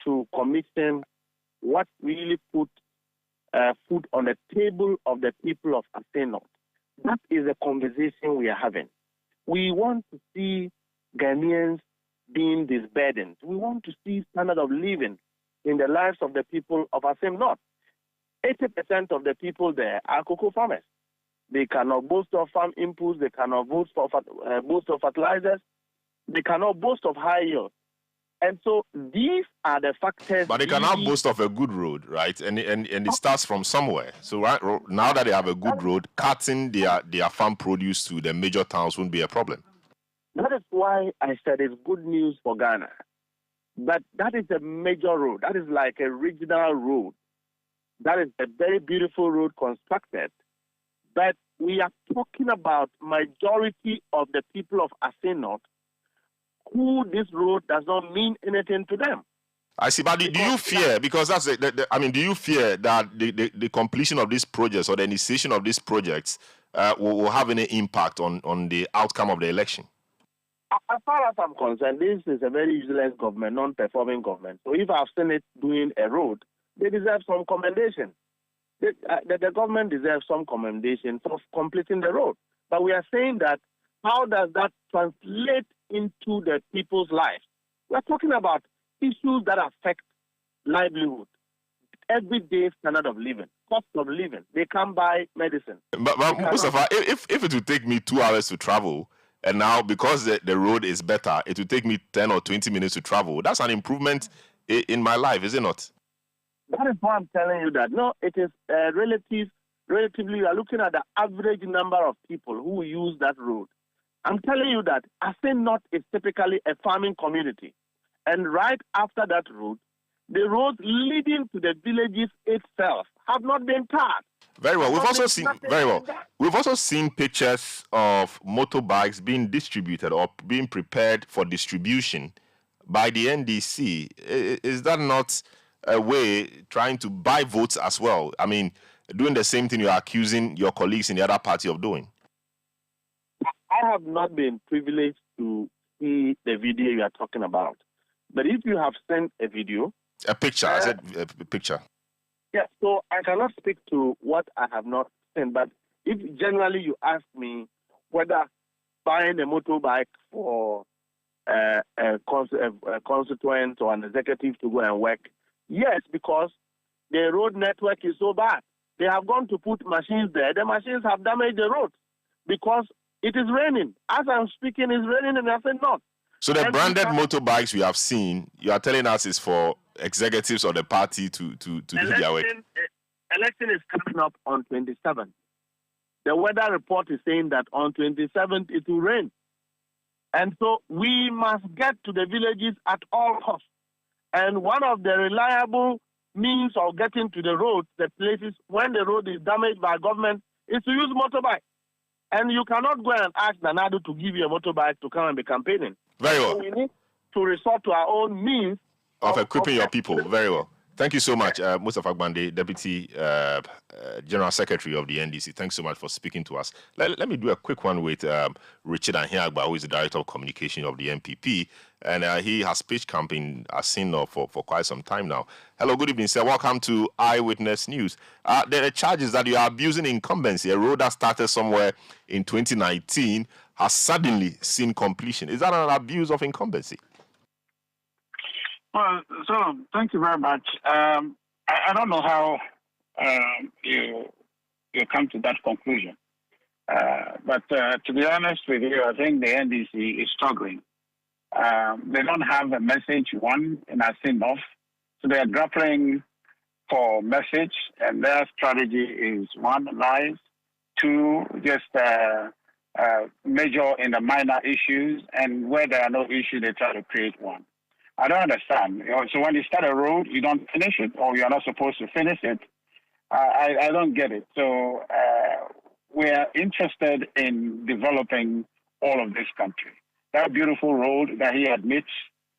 to commission what really put food on the table of the people of Aseno. That is the conversation we are having. We want to see Ghanaians being disburdened. We want to see standard of living in the lives of the people of Asem North. 80% of the people there are cocoa farmers. They cannot boast of farm inputs. They cannot boast of fertilizers. They cannot boast of high yield. And so these are the factors. But they cannot boast of a good road, right? And it starts from somewhere. So right now that they have a good road, cutting their farm produce to the major towns won't be a problem. That is why I said it's good news for Ghana. But that is a major road. That is like a regional road. That is a very beautiful road constructed. But we are talking about majority of the people of Assin North who this road does not mean anything to them. I see, but do you fear, because that's do you fear that the completion of these projects or the initiation of these projects will have any impact on the outcome of the election? As far as I'm concerned, this is a very useless government, non-performing government. So if I've seen it doing a road, they deserve some commendation. The government deserves some commendation for completing the road. But we are saying that, how does that translate into the people's lives? We're talking about issues that affect livelihood, everyday standard of living, cost of living. They can't buy medicine. But Mustafa, if it would take me 2 hours to travel, and now because the road is better, it will take me 10 or 20 minutes to travel, that's an improvement in my life, is it not? That is why I'm telling you that. No, it is relatively, you are looking at the average number of people who use that road. I'm telling you that Assin North is typically a farming community. And right after that road, the roads leading to the villages itself have not been tarred. Very well. We've also seen pictures of motorbikes being distributed or being prepared for distribution by the NDC. Is that not a way trying to buy votes as well? I mean, doing the same thing you're accusing your colleagues in the other party of doing. I have not been privileged to see the video you are talking about. But if you have sent a video... A picture, I said a picture. Yeah, so I cannot speak to what I have not seen. But if generally you ask me whether buying a motorbike for a constituent or an executive to go and work, yes, because the road network is so bad. They have gone to put machines there. The machines have damaged the road because it is raining. As I'm speaking, it's raining in Assin North. So the branded motorbikes we have seen, you are telling us is for executives of the party to do their work. Election is coming up on 27th. The weather report is saying that on 27th it will rain. And so we must get to the villages at all costs. And one of the reliable means of getting to the roads, the places when the road is damaged by government, is to use motorbike. And you cannot go and ask Nanado to give you a motorbike to come and be campaigning. Very well. So we need to resort to our own means of equipping your people. Very well. Thank you so much, Mustafa Gbande, Deputy General Secretary of the NDC. Thanks so much for speaking to us. Let me do a quick one with Richard Ahiagba, who is the Director of Communication of the MPP. And he has pitched campaign Assin North for quite some time now. Hello, good evening, sir. Welcome to Eyewitness News. There are charges that you are abusing incumbency. A road that started somewhere in 2019 has suddenly seen completion. Is that an abuse of incumbency? Well, so thank you very much. I don't know how you come to that conclusion. But to be honest with you, I think the NDC is struggling. They don't have a message, one, in Assin North. So they are grappling for message, and their strategy is, one, lies, two, just major in the minor issues, and where there are no issues, they try to create one. I don't understand. So when you start a road, you don't finish it, or you're not supposed to finish it. I don't get it. So we are interested in developing all of this country. That beautiful road that he admits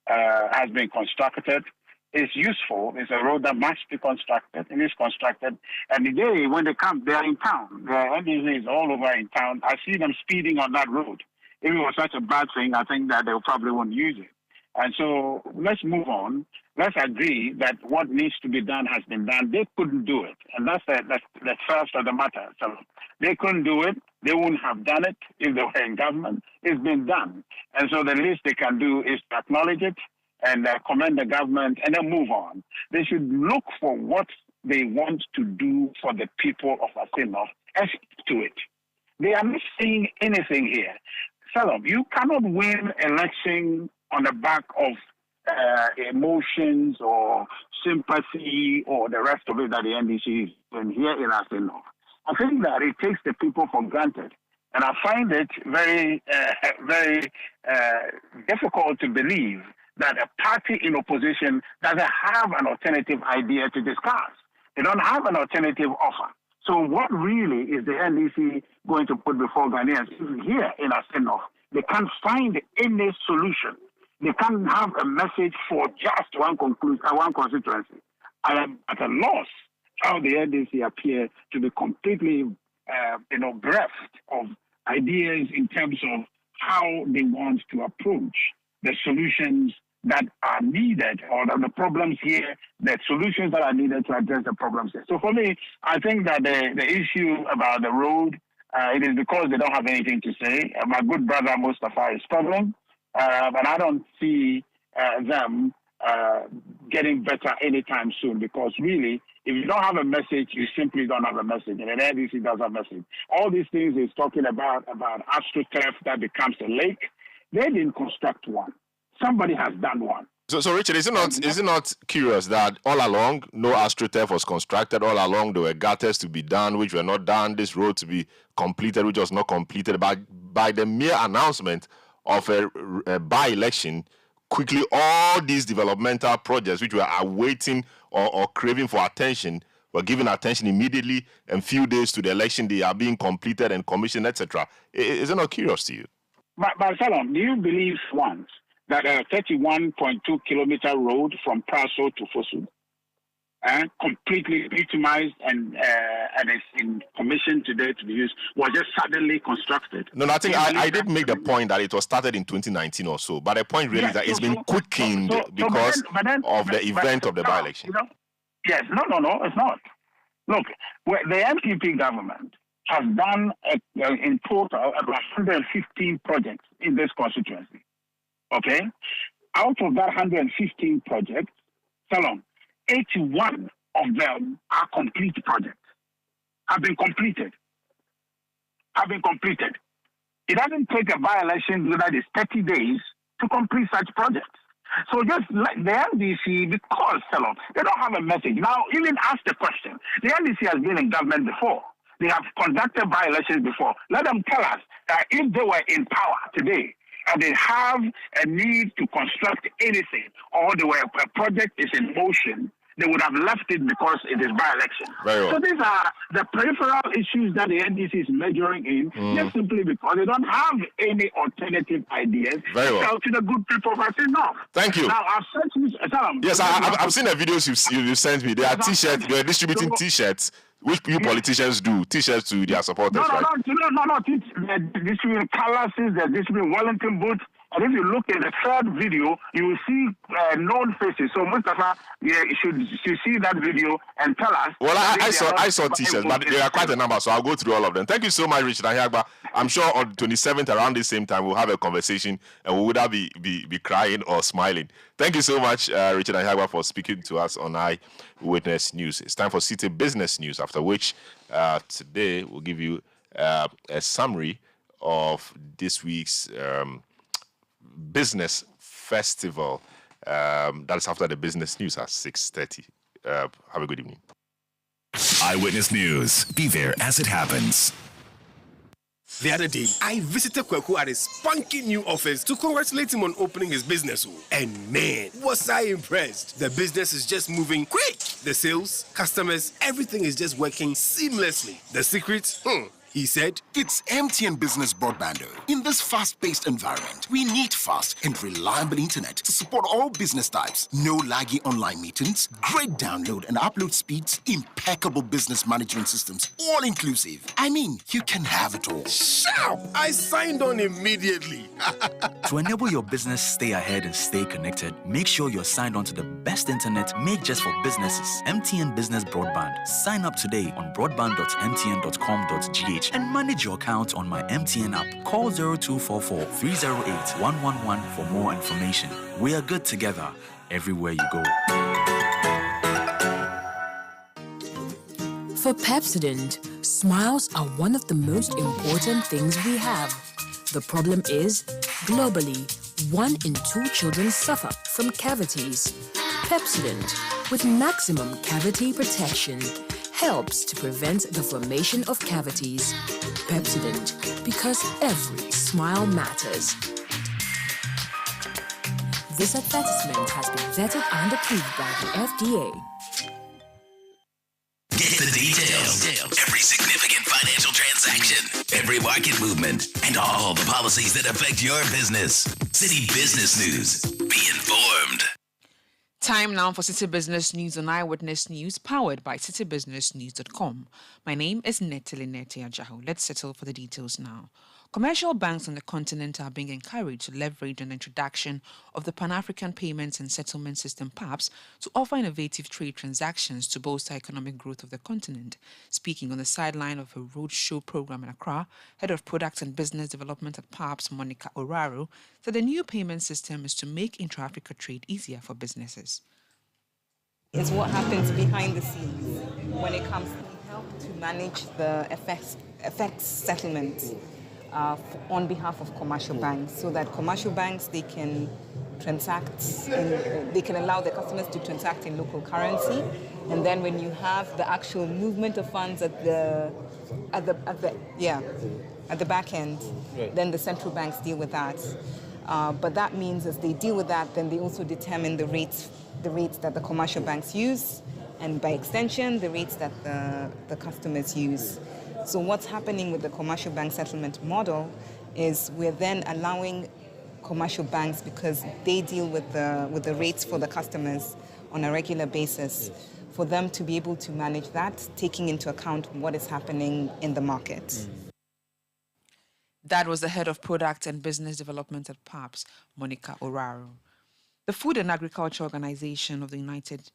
has been constructed. is useful. It's a road that must be constructed. It is constructed. And the day when they come, they are in town. The NDC is all over in town. I see them speeding on that road. If it was such a bad thing, I think that they probably won't use it. And so let's move on. Let's agree that what needs to be done has been done. They couldn't do it. And that's the first of the matter. So they couldn't do it. They wouldn't have done it if they were in government. It's been done. And so the least they can do is to acknowledge it and commend the government and then move on. They should look for what they want to do for the people of Asinov and stick to it. They are not saying anything here. Salom, you cannot win election on the back of emotions or sympathy or the rest of it that the NDC is doing here in Asinov. I think that it takes the people for granted. And I find it very, very difficult to believe that a party in opposition doesn't have an alternative idea to discuss. They don't have an alternative offer. So what really is the NDC going to put before Ghanaians here in Asinov? They can't find any solution. They can't have a message for just one constituency. I am at a loss how the NDC appear to be completely, bereft of ideas in terms of how they want to approach the solutions that are needed, or the problems here, the solutions that are needed to address the problems here. So for me, I think that the issue about the road, it is because they don't have anything to say. My good brother Mustafa is struggling, but I don't see them getting better anytime soon, because really, if you don't have a message, you simply don't have a message. And the NDC does have a message. All these things he's talking about AstroTurf that becomes a lake, they didn't construct one. Somebody has done one. So Richard, is it not curious that all along no AstroTurf was constructed? All along there were gutters to be done, which were not done. This road to be completed, which was not completed. But by the mere announcement of a by-election, quickly all these developmental projects which were awaiting or craving for attention were given attention immediately, and few days to the election they are being completed and commissioned, etc. Is it not curious to you? But Salom, do you believe once that a 31.2 kilometer road from Praso to Fosu, completely bituminized and is in commission today to be used, was just suddenly constructed? No, I think I did make the point that it was started in 2019 or so, but the point really is that it's been quickened because of the event of the by-election. Yes, no, it's not. Look, the MPP government has done in total about 115 projects in this constituency. Okay? Out of that 115 projects, Salom, 81 of them are complete projects. Have been completed. It doesn't take a by-election that is 30 days to complete such projects. So just like the NDC, because, Salom, they don't have a message. Now, even ask the question. The NDC has been in government before. They have conducted by-elections before. Let them tell us that if they were in power today, and they have a need to construct anything, or a project is in motion, they would have left it because it is by-election. Well. So these are the peripheral issues that the NDC is measuring in, just simply because they don't have any alternative ideas to tell to the good people of Asinov. Thank you. Now, I've sent you... Yes, I've seen the videos you sent me. They are T-shirts. They are distributing T-shirts, which you politicians do. T-shirts to their supporters, right? No. They're distributing colors, they're distributing Wellington boots. And if you look at the third video, you will see known faces. So Mustafa, you should see that video and tell us. Well, I saw T-shirts, but there are quite a number, so I'll go through all of them. Thank you so much, Richard Ahiagba. I'm sure on 27th, around the same time, we'll have a conversation, and we would either be crying or smiling. Thank you so much, Richard Ahiagba, for speaking to us on Eyewitness News. It's time for City Business News, after which today we'll give you a summary of this week's business festival. That's after the business news at 6:30. Have a good evening. Eyewitness News. Be there as it happens. The other day, I visited Kweku at his spunky new office to congratulate him on opening his business. And man, was I impressed. The business is just moving quick. The sales, customers, everything is just working seamlessly. The secret? He said, It's MTN Business Broadband. In this fast-paced environment, we need fast and reliable internet to support all business types. No laggy online meetings, great download and upload speeds, impeccable business management systems, all inclusive. I mean, you can have it all. Sharp! I signed on immediately. To enable your business stay ahead and stay connected, make sure you're signed on to the best internet made just for businesses. MTN Business Broadband. Sign up today on broadband.mtn.com.gh and manage your account on my MTN app. Call 0244 308 111 for more information. We are good together everywhere you go. For Pepsodent, smiles are one of the most important things we have. The problem is, globally, 1 in 2 children suffer from cavities. Pepsodent, with maximum cavity protection, helps to prevent the formation of cavities. Pepsodent, because every smile matters. This advertisement has been vetted and approved by the FDA. Get the details. Every significant financial transaction, every market movement, and all the policies that affect your business. City Business News. Be informed. Time now for City Business News on Eyewitness News, powered by citybusinessnews.com. My name is Netili Ajaho. Let's settle for the details now. Commercial banks on the continent are being encouraged to leverage on the introduction of the Pan-African Payments and Settlement System PAPS to offer innovative trade transactions to bolster economic growth of the continent. Speaking on the sideline of a roadshow program in Accra, Head of Product and Business Development at PAPS, Monica Oraro, said the new payment system is to make intra-Africa trade easier for businesses. It's what happens behind the scenes when it comes to help to manage the FX settlement on behalf of commercial banks, so that commercial banks, they can they can allow their customers to transact in local currency, and then when you have the actual movement of funds at the back end, then the central banks deal with that. But that means as they deal with that, then they also determine the rates that the commercial banks use, and by extension, the rates that the customers use. So what's happening with the commercial bank settlement model is we're then allowing commercial banks, because they deal with the rates for the customers on a regular basis, for them to be able to manage that, taking into account what is happening in the market. That was the Head of Product and Business Development at PAPS, Monica Oraro. The Food and Agriculture Organization of the United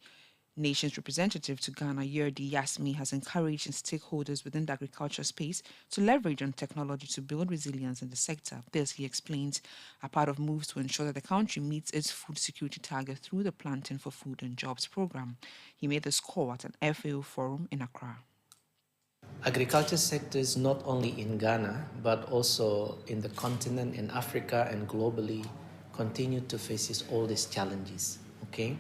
Nations representative to Ghana, Yerdi Yasmi, has encouraged stakeholders within the agriculture space to leverage on technology to build resilience in the sector. This, he explains, are part of moves to ensure that the country meets its food security target through the Planting for Food and Jobs program. He made this call at an FAO forum in Accra. Agriculture sectors, not only in Ghana, but also in the continent, in Africa and globally, continue to face all these challenges, okay?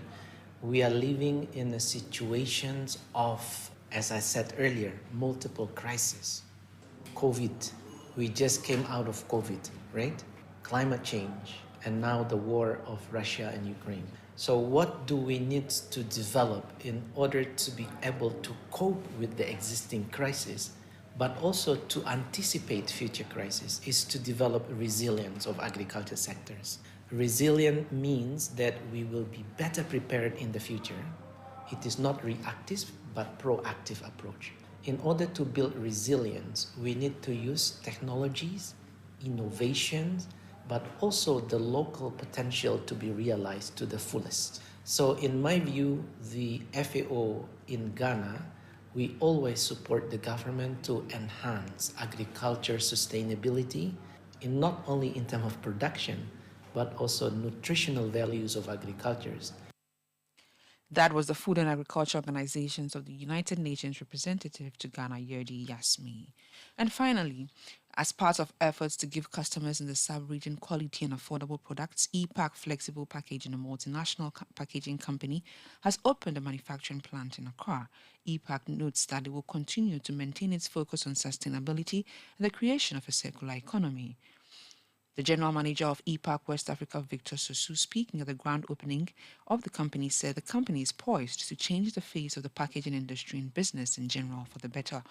We are living in a situation of, as I said earlier, multiple crises. COVID, we just came out of COVID, right? Climate change, and now the war of Russia and Ukraine. So what do we need to develop in order to be able to cope with the existing crisis, but also to anticipate future crises, is to develop resilience of agriculture sectors. Resilient means that we will be better prepared in the future. It is not reactive, but proactive approach. In order to build resilience, we need to use technologies, innovations, but also the local potential to be realized to the fullest. So in my view, the FAO in Ghana, we always support the government to enhance agriculture sustainability, in not only in terms of production, but also nutritional values of agriculture. That was the Food and Agriculture Organizations of the United Nations representative to Ghana, Yerdi Yasmi. And finally, as part of efforts to give customers in the sub-region quality and affordable products, EPAC Flexible Packaging, a multinational packaging company, has opened a manufacturing plant in Accra. EPAC notes that it will continue to maintain its focus on sustainability and the creation of a circular economy. The general manager of EPAC West Africa, Victor Sosu, speaking at the grand opening of the company, said the company is poised to change the face of the packaging industry and business in general for the better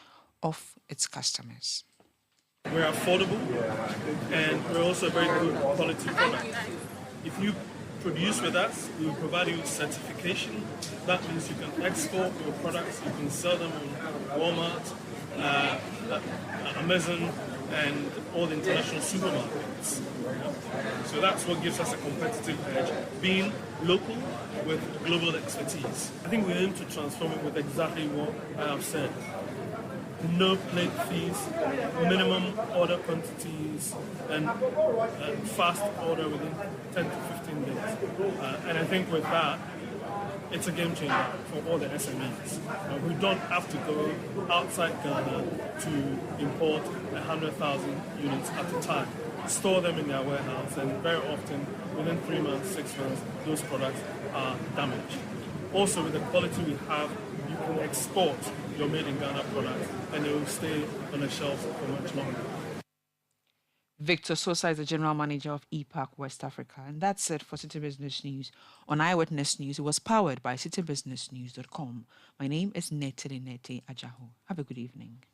of its customers. We're affordable, and we're also a very good quality product. If you produce with us, we will provide you with certification. That means you can export your products, you can sell them on Walmart, Amazon, and all the international supermarkets. So that's what gives us a competitive edge, being local with global expertise. I think we aim to transform it with exactly what I have said. No plate fees, minimum order quantities, and fast order within 10 to 15 days. And I think with that, it's a game changer for all the SMEs. We don't have to go outside Ghana to import 100,000 units at a time, store them in their warehouse, and very often, within 3 months, 6 months, those products are damaged. Also, with the quality we have, you can export your made in Ghana product and it will stay on the shelf for much longer. Victor Sosa is the General Manager of EPAC West Africa. And that's it for City Business News. On Eyewitness News, it was powered by citybusinessnews.com. My name is Nete Ajaho. Have a good evening.